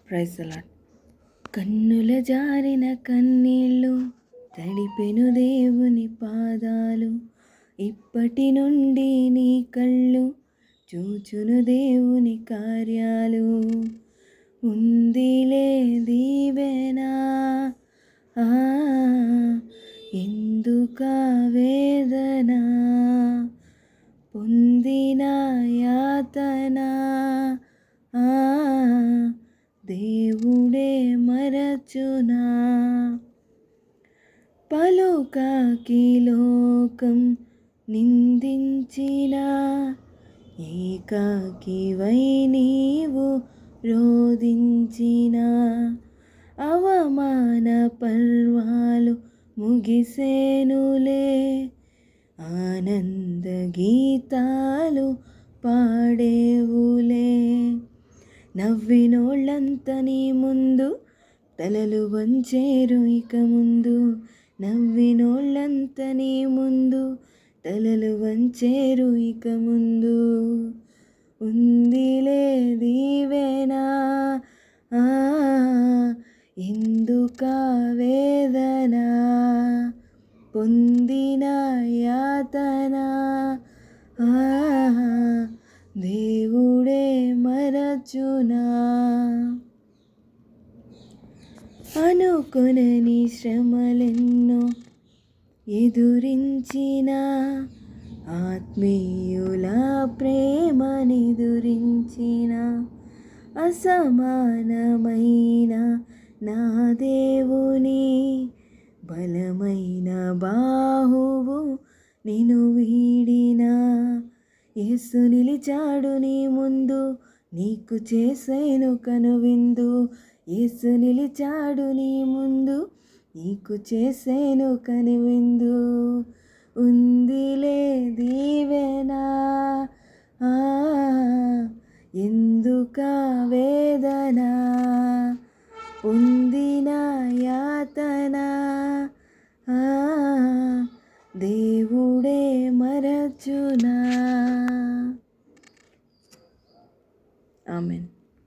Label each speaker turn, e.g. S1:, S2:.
S1: Praise the lord. కన్నుల జారిన కన్నీళ్ళు తడిపెను దేవుని పాదాలు, ఇప్పటి నుండి నీ కళ్ళు చూచును దేవుని కార్యాలు. ఉందిలే దీవెనా ఎందుకా వేదన, పొందిన యాతన దేవుడే మరచునా. పలుకాకి లోకం నిందించిన, ఏకాకివై నీవు రోదించిన, అవమాన పర్వాలు ముగిసేనులే, ఆనంద గీతాలు పాడేవులే. నవ్వినోళ్ళంత నీ ముందు తలలు వంచేరు ఇక ముందు, నవ్వినోళ్ళంత నీ ముందు తలలు వంచేరు ఇక ముందు. ఉందిలే దీవెనా ఎందుకా వేదన, పొందిన యాతన దేవుడే మరచునా. అనుకొనని శ్రమలెన్నో ఎదురించిన, ఆత్మీయుల ప్రేమనెదురించిన, అసమానమైన నా దేవుని బలమైన బాహువు నిన్ను వీడిన, యేసు నిలిచాడు నీ ముందు నీకు చేసేను కనువిందు, యేసు నిలిచాడు నీ ముందు నీకు చేసేను కనువిందు. ఉందిలే దీవెనా ఎందుకా వేదన, పొందిన యాతన దేవుడే మరచునా.